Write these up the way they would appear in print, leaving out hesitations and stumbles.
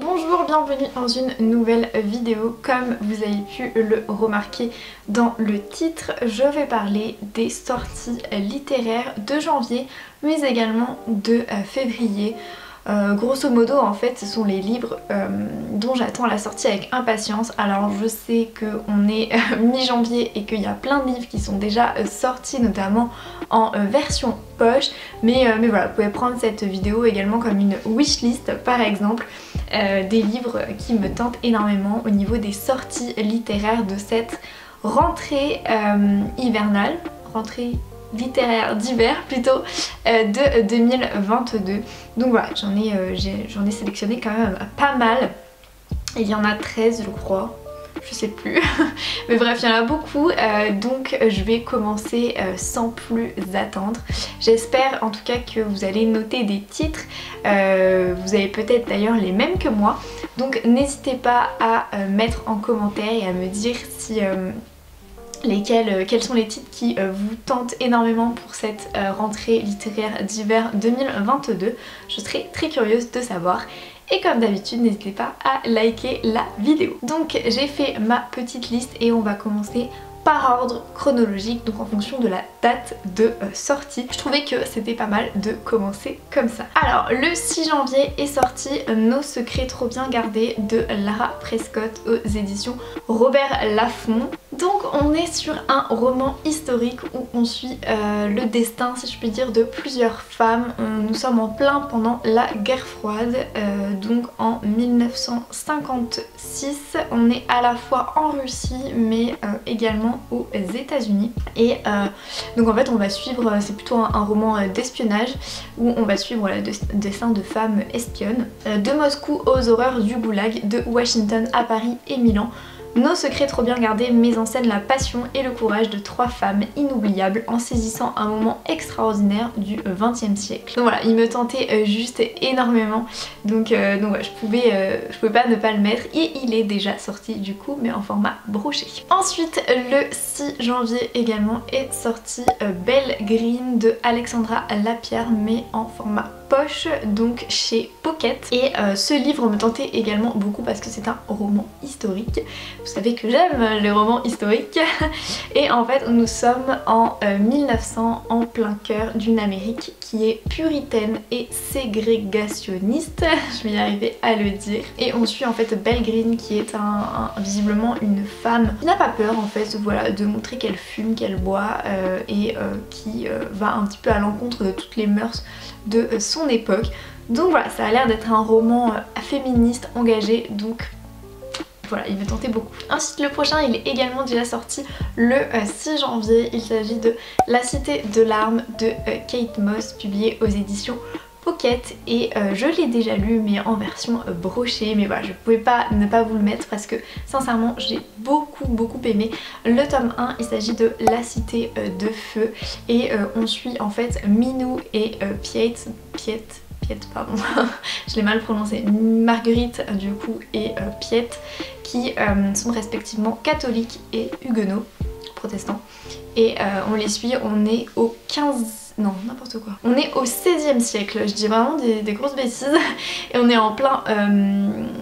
Bonjour, bienvenue dans une nouvelle vidéo. Comme vous avez pu le remarquer dans le titre, je vais parler des sorties littéraires de janvier mais également de février. Grosso modo en fait ce sont les livres dont j'attends la sortie avec impatience. Alors je sais qu'on est mi-janvier et qu'il y a plein de livres qui sont déjà sortis, notamment en version poche, mais voilà, vous pouvez prendre cette vidéo également comme une wishlist par exemple, des livres qui me tentent énormément au niveau des sorties littéraires de cette rentrée hivernale, rentrée littéraire d'hiver plutôt, de 2022. Donc voilà, j'en ai sélectionné quand même pas mal. Il y en a 13 je crois, je sais plus. Mais bref, il y en a beaucoup, donc je vais commencer sans plus attendre. J'espère en tout cas que vous allez noter des titres. Vous avez peut-être d'ailleurs les mêmes que moi. Donc n'hésitez pas à mettre en commentaire et à me dire si... quels sont les titres qui vous tentent énormément pour cette rentrée littéraire d'hiver 2022. Je serai très curieuse de savoir. Et comme d'habitude, n'hésitez pas à liker la vidéo. Donc j'ai fait ma petite liste et on va commencer par ordre chronologique, donc en fonction de la date de sortie. Je trouvais que c'était pas mal de commencer comme ça. Alors le 6 janvier est sorti Nos secrets trop bien gardés de Lara Prescott aux éditions Robert Laffont. Donc on est sur un roman historique où on suit le destin, si je puis dire, de plusieurs femmes. Nous sommes en plein pendant la guerre froide, donc en 1956. On est à la fois en Russie mais également aux États-Unis. Et donc en fait on va suivre, c'est plutôt un roman d'espionnage où on va suivre le destin de femmes espionnes. De Moscou aux horreurs du goulag, de Washington à Paris et Milan. Nos secrets trop bien gardés met en scène la passion et le courage de trois femmes inoubliables en saisissant un moment extraordinaire du XXe siècle. Donc voilà, il me tentait juste énormément, donc ouais, je pouvais pas ne pas le mettre et il est déjà sorti du coup mais en format broché. Ensuite le 6 janvier également est sorti Belle Green de Alexandra Lapierre mais en format poche, donc chez Pocket. Et ce livre me tentait également beaucoup parce que c'est un roman historique. Vous savez que j'aime les romans historiques. Et en fait nous sommes en 1900, en plein cœur d'une Amérique qui est puritaine et ségrégationniste. Je vais y arriver à le dire. Et on suit en fait Belle Green qui est visiblement une femme qui n'a pas peur en fait, voilà, de montrer qu'elle fume, qu'elle boit et qui va un petit peu à l'encontre de toutes les mœurs de son époque. Donc voilà, ça a l'air d'être un roman féministe engagé, donc voilà, il me tentait beaucoup. Ensuite le prochain il est également déjà sorti le 6 janvier, il s'agit de La Cité de Larmes de Kate Moss, publié aux éditions Pocket, et je l'ai déjà lu mais en version brochée, mais voilà, je pouvais pas ne pas vous le mettre parce que sincèrement j'ai beaucoup aimé le tome 1. Il s'agit de La Cité de Feu et on suit en fait Minou et Piet, pardon, je l'ai mal prononcé, Marguerite du coup et Piet, qui sont respectivement catholiques et huguenots, protestants, et on les suit, on est au 15... non, n'importe quoi. On est au 16e siècle, je dis vraiment des grosses bêtises. Et on est en plein,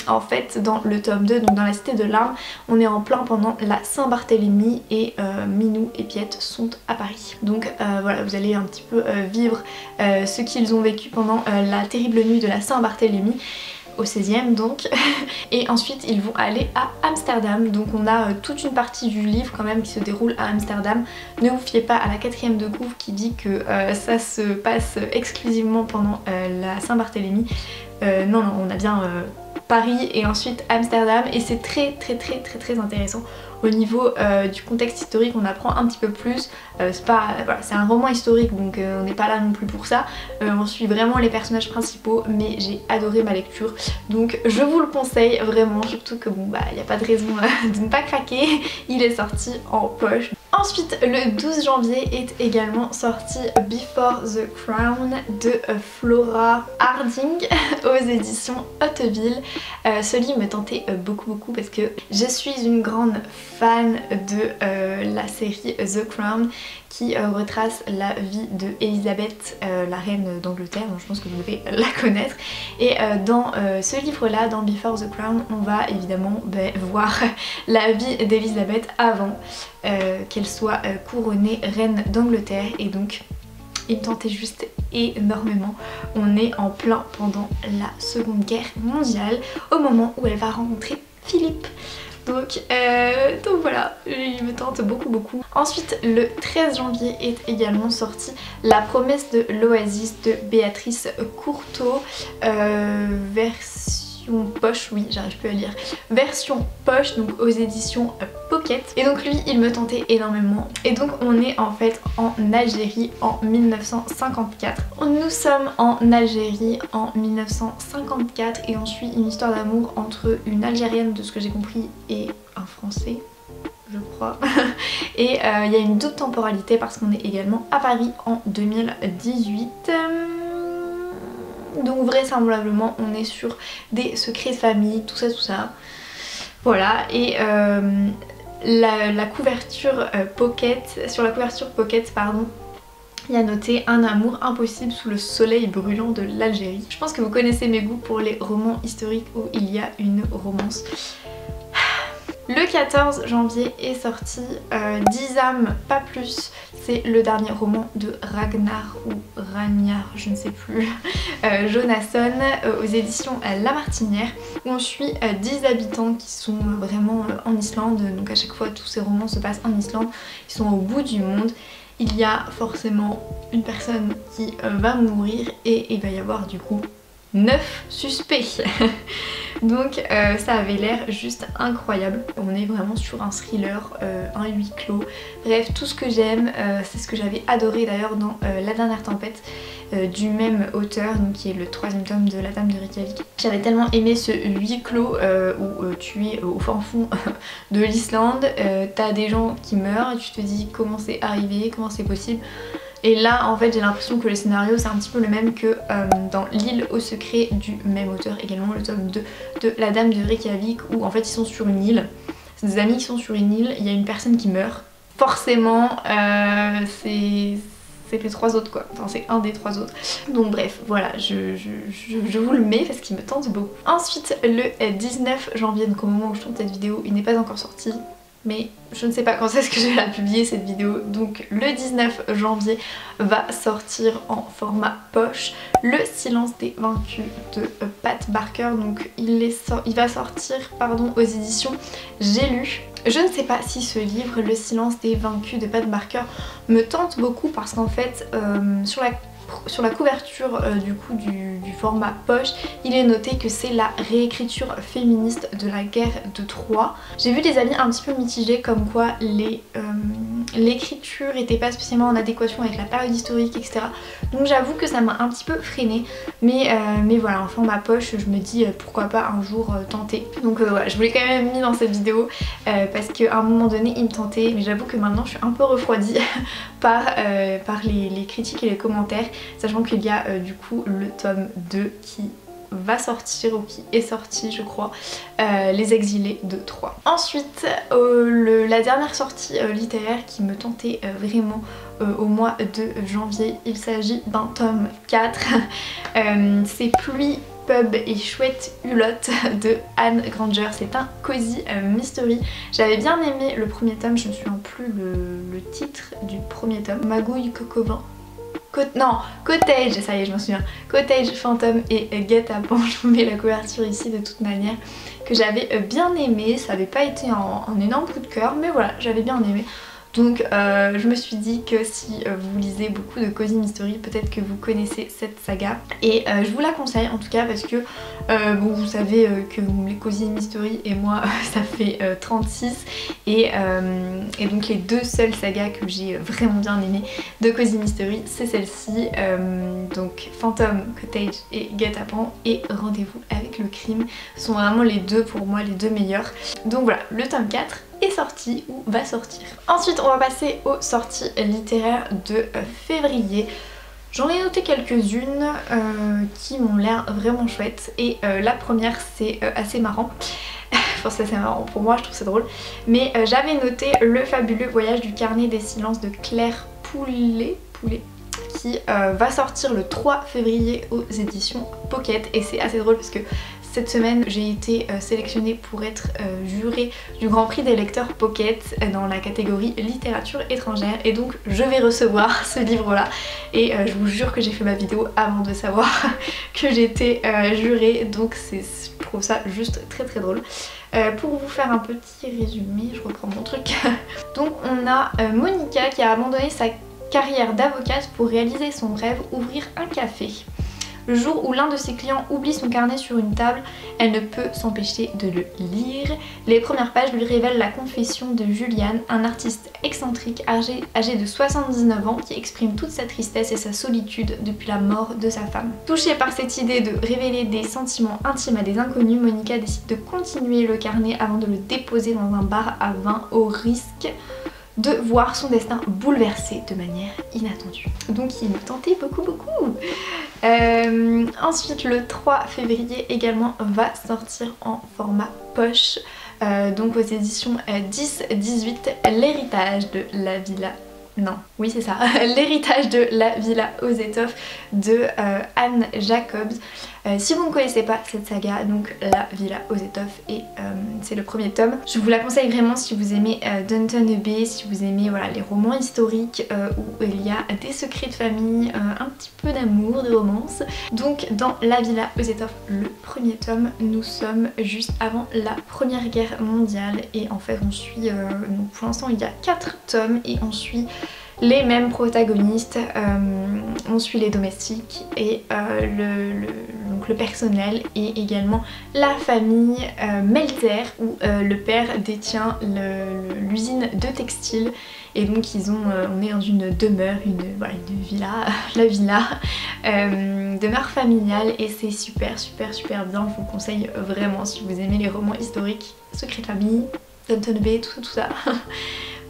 en fait, dans le tome 2, donc dans la Cité de Larmes, on est en plein pendant la Saint-Barthélemy et Minou et Piette sont à Paris. Donc voilà, vous allez un petit peu vivre ce qu'ils ont vécu pendant la terrible nuit de la Saint-Barthélemy, au 16e donc. Et ensuite ils vont aller à Amsterdam, donc on a toute une partie du livre quand même qui se déroule à Amsterdam. Ne vous fiez pas à la 4ème de couve qui dit que ça se passe exclusivement pendant la Saint-Barthélemy. Non, on a bien Paris et ensuite Amsterdam, et c'est très intéressant. Au niveau du contexte historique, on apprend un petit peu plus. Voilà, c'est un roman historique donc on n'est pas là non plus pour ça. On suit vraiment les personnages principaux, mais j'ai adoré ma lecture, donc je vous le conseille vraiment, surtout que bon bah il n'y a pas de raison de ne pas craquer. Il est sorti en poche. Ensuite le 12 janvier est également sorti Before the Crown de Flora Harding aux éditions Hauteville. Ce livre me tentait beaucoup parce que je suis une grande fan de la série The Crown qui retrace la vie de Elisabeth, la reine d'Angleterre, donc je pense que vous devez la connaître. Et dans ce livre-là, dans Before the Crown, on va évidemment voir la vie d'Elisabeth avant qu'elle soit couronnée reine d'Angleterre. Et donc il me tentait juste énormément. On est en plein pendant la Seconde Guerre mondiale, au moment où elle va rencontrer Philippe. Donc voilà, il me tente beaucoup. Ensuite, le 13 janvier est également sortie La promesse de l'Oasis de Béatrice Courteau, version poche, oui j'arrive plus à lire, version poche, donc aux éditions Pocket. Et donc lui il me tentait énormément. Et donc on est en fait en Algérie en 1954. Nous sommes en Algérie en 1954 et on suit une histoire d'amour entre une Algérienne, de ce que j'ai compris, et un Français, je crois. Et il y a une double temporalité parce qu'on est également à Paris en 2018. Donc vraisemblablement on est sur des secrets de famille, tout ça. Voilà, et la couverture Pocket, sur la couverture Pocket pardon, il y a noté un amour impossible sous le soleil brûlant de l'Algérie. Je pense que vous connaissez mes goûts pour les romans historiques où il y a une romance. Le 14 janvier est sorti 10 âmes, pas plus. C'est le dernier roman de Ragnar ou Ragnar, je ne sais plus, Jonasson, aux éditions La Martinière, où on suit 10 habitants qui sont vraiment en Islande. Donc à chaque fois tous ces romans se passent en Islande, ils sont au bout du monde. Il y a forcément une personne qui va mourir et il va y avoir du coup 9 suspects. Donc ça avait l'air juste incroyable. On est vraiment sur un thriller, un huis clos. Bref, tout ce que j'aime, c'est ce que j'avais adoré d'ailleurs dans La Dernière Tempête, du même auteur, donc qui est le 3e tome de La Dame de Reykjavik. J'avais tellement aimé ce huis clos où tu es au fin fond de l'Islande, t'as des gens qui meurent et tu te dis comment c'est arrivé, comment c'est possible. Et là en fait j'ai l'impression que le scénario c'est un petit peu le même que dans L'île au secret du même auteur, également le tome 2 de La Dame de Reykjavik, où en fait ils sont sur une île, c'est des amis qui sont sur une île, il y a une personne qui meurt, forcément c'est les 3 autres quoi, enfin c'est un des 3 autres. Donc bref, voilà, je vous le mets parce qu'il me tente beaucoup. Ensuite le 19 janvier, donc au moment où je tourne cette vidéo, il n'est pas encore sorti, mais je ne sais pas quand est-ce que je vais la publier cette vidéo. Donc le 19 janvier va sortir en format poche Le silence des vaincus de Pat Barker. Donc il va sortir aux éditions J'ai lu. Je ne sais pas si ce livre, Le silence des vaincus de Pat Barker, me tente beaucoup parce qu'en fait sur la couverture du coup du format poche, il est noté que c'est la réécriture féministe de la guerre de Troie. J'ai vu des avis un petit peu mitigés comme quoi l'écriture n'était pas spécialement en adéquation avec la période historique, etc. Donc j'avoue que ça m'a un petit peu freinée, mais voilà, en format poche je me dis pourquoi pas un jour tenter. Donc voilà, je vous l'ai quand même mis dans cette vidéo parce qu'à un moment donné il me tentait, mais j'avoue que maintenant je suis un peu refroidie par les critiques et les commentaires, sachant qu'il y a du coup le tome 2 qui va sortir, ou qui est sorti je crois, Les Exilés de Troie. Ensuite la dernière sortie littéraire qui me tentait vraiment au mois de janvier, il s'agit d'un tome 4, c'est Pluie, Pub et Chouette Hulotte de Anne Granger. C'est un cozy mystery. J'avais bien aimé le premier tome, je me souviens plus le titre du premier tome. Magouille Cocovin. Non, Cottage, ça y est je m'en souviens. Cottage, Fantôme et Guet-apens. Je vous mets la couverture ici de toute manière, que j'avais bien aimé. Ça n'avait pas été un énorme coup de cœur, mais voilà, j'avais bien aimé. Donc je me suis dit que si vous lisez beaucoup de cozy mystery, peut-être que vous connaissez cette saga. Et je vous la conseille en tout cas parce que bon, vous savez que les cozy mystery et moi ça fait 36 et donc les deux seules sagas que j'ai vraiment bien aimées de cozy mystery, c'est celle-ci, donc Fantôme, Cottage et Guet-apens et Rendez-vous avec le crime sont vraiment les deux pour moi, les deux meilleurs. Donc voilà, le tome 4 est sorti ou va sortir. Ensuite on va passer aux sorties littéraires de février. J'en ai noté quelques-unes qui m'ont l'air vraiment chouettes et la première c'est assez marrant. Enfin c'est assez marrant pour moi, je trouve ça drôle. Mais j'avais noté Le fabuleux voyage du carnet des silences de Claire Poulet qui va sortir le 3 février aux éditions Pocket, et c'est assez drôle parce que cette semaine j'ai été sélectionnée pour être jurée du Grand Prix des lecteurs Pocket dans la catégorie littérature étrangère, et donc je vais recevoir ce livre là, et je vous jure que j'ai fait ma vidéo avant de savoir que j'étais jurée, donc je trouve ça juste très drôle. Pour vous faire un petit résumé, je reprends mon truc. Donc on a Monica qui a abandonné sa carrière d'avocate pour réaliser son rêve, ouvrir un café. Le jour où l'un de ses clients oublie son carnet sur une table, elle ne peut s'empêcher de le lire. Les premières pages lui révèlent la confession de Julian, un artiste excentrique âgé de 79 ans qui exprime toute sa tristesse et sa solitude depuis la mort de sa femme. Touchée par cette idée de révéler des sentiments intimes à des inconnus, Monica décide de continuer le carnet avant de le déposer dans un bar à vin, au risque de voir son destin bouleversé de manière inattendue. Donc il me tentait beaucoup. Ensuite le 3 février également va sortir en format poche, donc aux éditions 10-18, l'héritage de la villa... Non, oui c'est ça, l'héritage de la villa aux étoffes de Anne Jacobs. Si vous ne connaissez pas cette saga, donc la villa aux étoffes, et c'est le premier tome, je vous la conseille vraiment si vous aimez Downton Abbey, si vous aimez voilà, les romans historiques où il y a des secrets de famille, un petit peu d'amour, de romance. Donc dans la villa aux étoffes, le premier tome, nous sommes juste avant la Première Guerre mondiale, et en fait on suit, donc pour l'instant il y a 4 tomes et on suit les mêmes protagonistes, on suit les domestiques et donc le personnel, et également la famille Melter où le père détient l'usine de textile, et donc on est dans une demeure, une villa, la villa, demeure familiale, et c'est super bien, je vous conseille vraiment si vous aimez les romans historiques, Secret de famille, Downton Abbey, tout ça.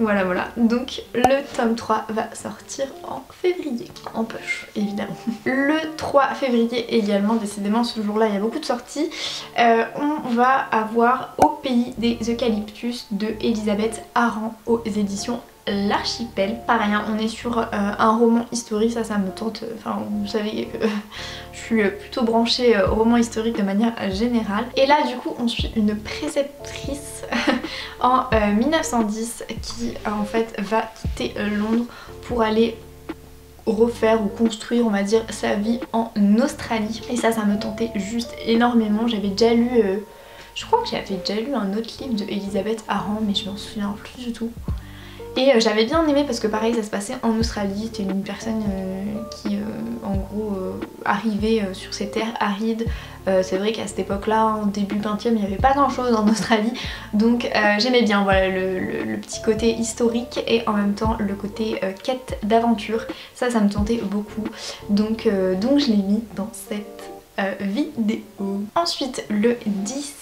Voilà, donc le tome 3 va sortir en février, en poche évidemment. Le 3 février également, décidément ce jour-là il y a beaucoup de sorties, on va avoir Au pays des eucalyptus de Elisabeth Arrand aux éditions L'Archipel. Pareil, hein, on est sur un roman historique, ça me tente, enfin vous savez que je suis plutôt branchée roman historique de manière générale. Et là du coup on suit une préceptrice en 1910 qui en fait va quitter Londres pour aller refaire ou construire on va dire sa vie en Australie, et ça me tentait juste énormément. J'avais déjà lu, je crois que j'avais déjà lu un autre livre de Elisabeth Arrand mais je m'en souviens plus du tout. Et j'avais bien aimé parce que pareil ça se passait en Australie, c'était une personne qui en gros arrivait sur ces terres arides. C'est vrai qu'à cette époque là, en début 20e, il n'y avait pas grand chose en Australie, donc j'aimais bien voilà, le petit côté historique et en même temps le côté quête d'aventure, ça me tentait beaucoup, donc je l'ai mis dans cette vidéo. Ensuite le 10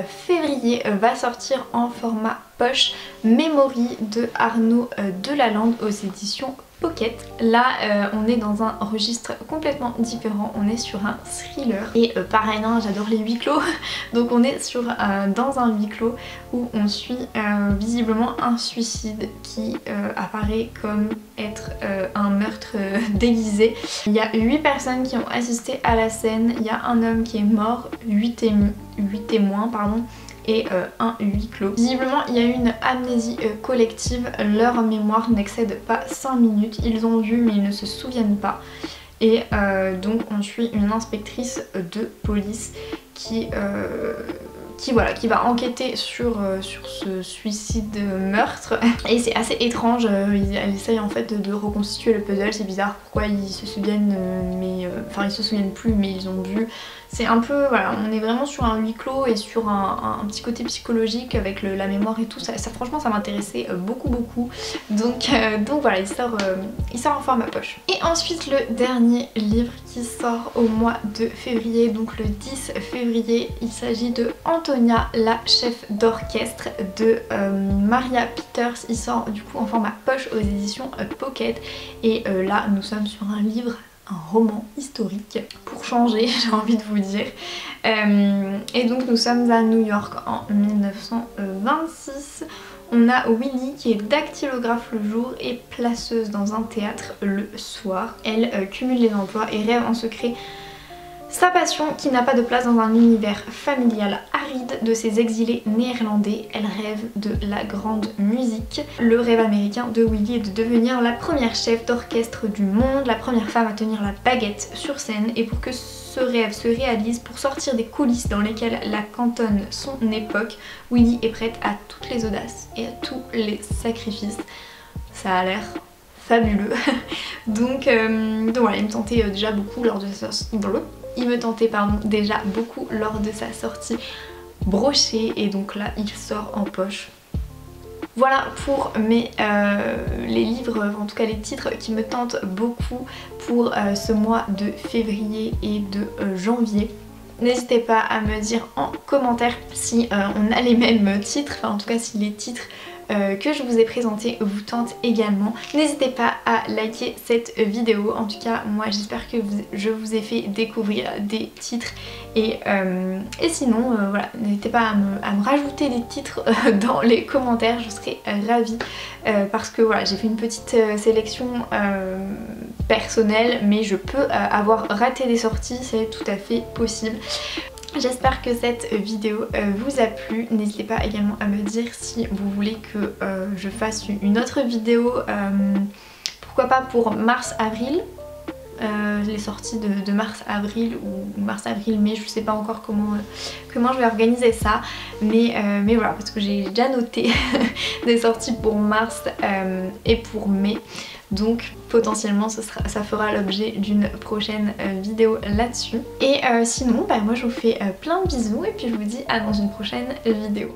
février va sortir en format poche Memory de Arnaud Delalande aux éditions Pocket. Là on est dans un registre complètement différent, on est sur un thriller et pareil hein, j'adore les huis clos donc on est dans un huis clos où on suit visiblement un suicide qui apparaît comme être un meurtre déguisé. Il y a 8 personnes qui ont assisté à la scène, il y a un homme qui est mort, 8 témoins pardon, et un huis clos. Visiblement il y a eu une amnésie collective, leur mémoire n'excède pas 5 minutes, ils ont vu mais ils ne se souviennent pas, et donc on suit une inspectrice de police qui va enquêter sur ce suicide meurtre, et c'est assez étrange, elle essaye en fait de reconstituer le puzzle, c'est bizarre pourquoi ils se souviennent enfin ils se souviennent plus mais ils ont vu. C'est un peu, voilà, on est vraiment sur un huis clos et sur un petit côté psychologique avec la mémoire et tout, ça franchement ça m'intéressait beaucoup. Donc voilà, il sort en format poche. Et ensuite le dernier livre qui sort au mois de février, donc le 10 février, il s'agit de Antonia, la chef d'orchestre de Maria Peters. Il sort du coup en format poche aux éditions Pocket, et là nous sommes sur un livre, un roman historique pour changer, j'ai envie de vous dire, et donc nous sommes à New York en 1926. On a Willy qui est dactylographe le jour et placeuse dans un théâtre le soir. Elle cumule les emplois et rêve en secret sa passion qui n'a pas de place dans un univers familial aride de ces exilés néerlandais. Elle rêve de la grande musique. Le rêve américain de Willy est de devenir la première chef d'orchestre du monde, la première femme à tenir la baguette sur scène, et pour que ce rêve se réalise, pour sortir des coulisses dans lesquelles la cantonne son époque, Willy est prête à toutes les audaces et à tous les sacrifices. Ça a l'air fabuleux. donc voilà, il me tentait déjà beaucoup lors de sa sortie brochée, et donc là il sort en poche. Voilà pour les livres, en tout cas les titres qui me tentent beaucoup pour ce mois de février et de janvier. N'hésitez pas à me dire en commentaire si on a les mêmes titres, enfin en tout cas si les titres que je vous ai présenté vous tentent également. N'hésitez pas à liker cette vidéo. En tout cas moi j'espère que je vous ai fait découvrir des titres, et sinon voilà, n'hésitez pas à me rajouter des titres dans les commentaires, je serais ravie parce que voilà, j'ai fait une petite sélection personnelle, mais je peux avoir raté des sorties, c'est tout à fait possible. J'espère que cette vidéo vous a plu. N'hésitez pas également à me dire si vous voulez que je fasse une autre vidéo, pourquoi pas pour mars-avril, les sorties de mars-avril ou mars-avril-mai, je sais pas encore comment je vais organiser ça, mais voilà, parce que j'ai déjà noté des sorties pour mars et pour mai. Donc potentiellement ça fera l'objet d'une prochaine vidéo là-dessus. Et sinon bah, moi je vous fais plein de bisous et puis je vous dis à dans une prochaine vidéo.